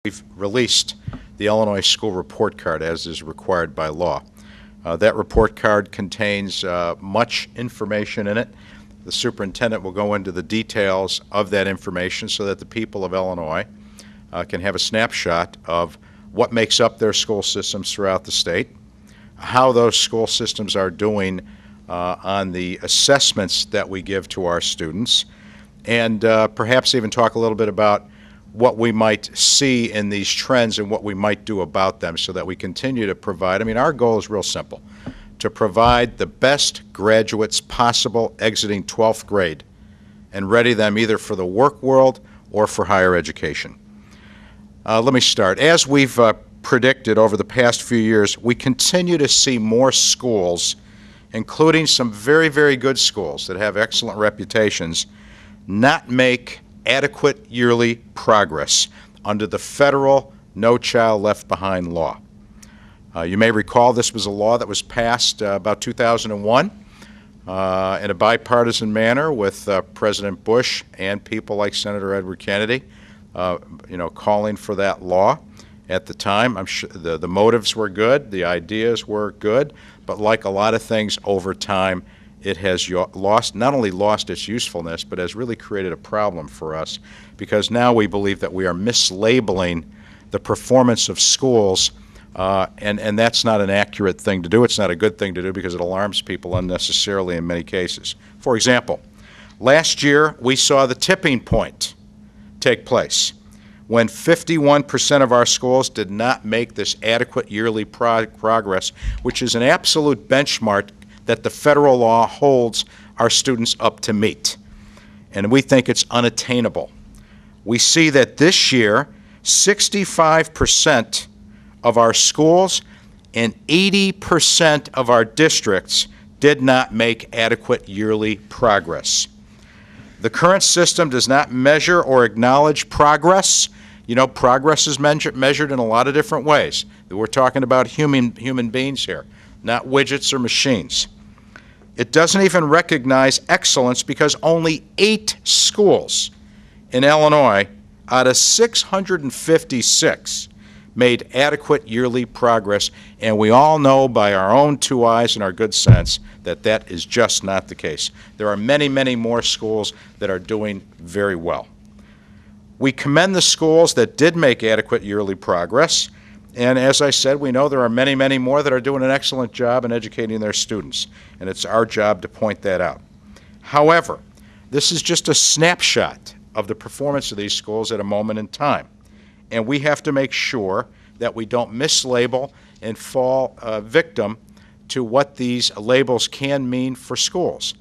We've released the Illinois School Report Card as is required by law. That report card contains much information in it. The superintendent will go into the details of that information so that the people of Illinois can have a snapshot of what makes up their school systems throughout the state, how those school systems are doing on the assessments that we give to our students, and perhaps even talk a little bit about what we might see in these trends and what we might do about them so that we continue to provide. Our goal is real simple, to provide the best graduates possible exiting 12th grade and ready them either for the work world or for higher education. Let me start. As we've predicted over the past few years, we continue to see more schools, including some very, very good schools that have excellent reputations, not make adequate yearly progress under the federal No Child Left Behind law. You may recall this was a law that was passed about 2001 in a bipartisan manner with President Bush and people like Senator Edward Kennedy calling for that law at the time. I'm sure the motives were good, the ideas were good, but like a lot of things over time, it has not only lost its usefulness, but has really created a problem for us, because now we believe that we are mislabeling the performance of schools, and that's not an accurate thing to do. It's not a good thing to do because it alarms people unnecessarily in many cases. For example, last year we saw the tipping point take place when 51% of our schools did not make this adequate yearly progress, which is an absolute benchmark that the federal law holds our students up to meet. And we think it's unattainable. We see that this year, 65% of our schools and 80% of our districts did not make adequate yearly progress. The current system does not measure or acknowledge progress. Progress is measured in a lot of different ways. We're talking about human beings here, not widgets or machines. It doesn't even recognize excellence because only 8 schools in Illinois out of 656 made adequate yearly progress, and we all know by our own 2 eyes and our good sense that that is just not the case. There are many, many more schools that are doing very well. We commend the schools that did make adequate yearly progress, and as I said, we know there are many, many more that are doing an excellent job in educating their students, and it's our job to point that out. However, this is just a snapshot of the performance of these schools at a moment in time, and we have to make sure that we don't mislabel and fall victim to what these labels can mean for schools.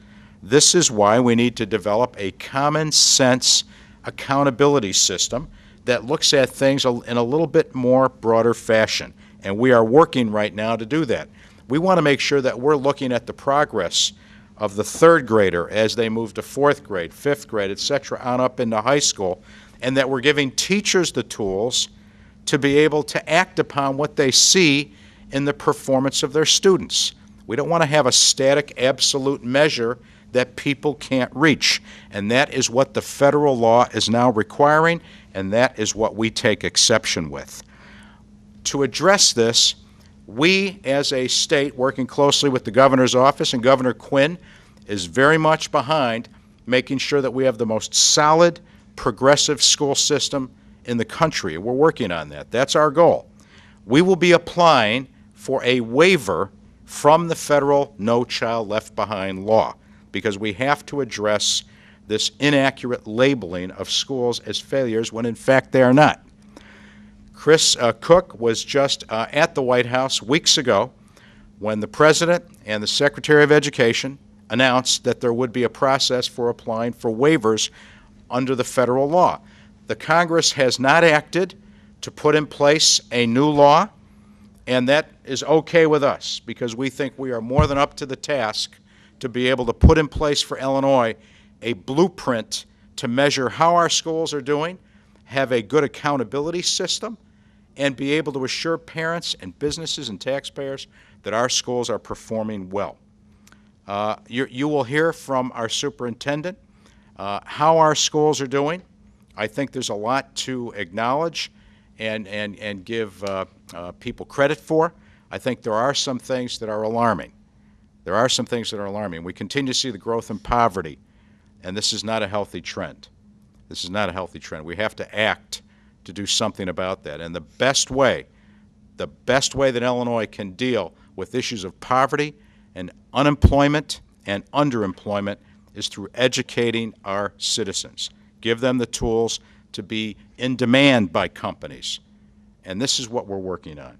This is why we need to develop a common sense accountability system that looks at things in a little bit more broader fashion, and we are working right now to do that. We want to make sure that we're looking at the progress of the 3rd grader as they move to 4th grade, 5th grade, etc., on up into high school, and that we're giving teachers the tools to be able to act upon what they see in the performance of their students. We don't want to have a static, absolute measure that people can't reach, and that is what the federal law is now requiring, and that is what we take exception with. To address this, we as a state, working closely with the governor's office, and Governor Quinn is very much behind making sure that we have the most solid, progressive school system in the country. We're working on that. That's our goal. We will be applying for a waiver from the federal No Child Left Behind law, because we have to address this inaccurate labeling of schools as failures when in fact they are not. Chris Cook was just at the White House weeks ago when the President and the Secretary of Education announced that there would be a process for applying for waivers under the federal law. The Congress has not acted to put in place a new law, and that is okay with us because we think we are more than up to the task to be able to put in place for Illinois a blueprint to measure how our schools are doing, have a good accountability system, and be able to assure parents and businesses and taxpayers that our schools are performing well. You will hear from our superintendent how our schools are doing. I think there's a lot to acknowledge and give people credit for. I think there are some things that are alarming. There are some things that are alarming. We continue to see the growth in poverty, and this is not a healthy trend. This is not a healthy trend. We have to act to do something about that. And the best way that Illinois can deal with issues of poverty and unemployment and underemployment is through educating our citizens. Give them the tools to be in demand by companies. And this is what we're working on.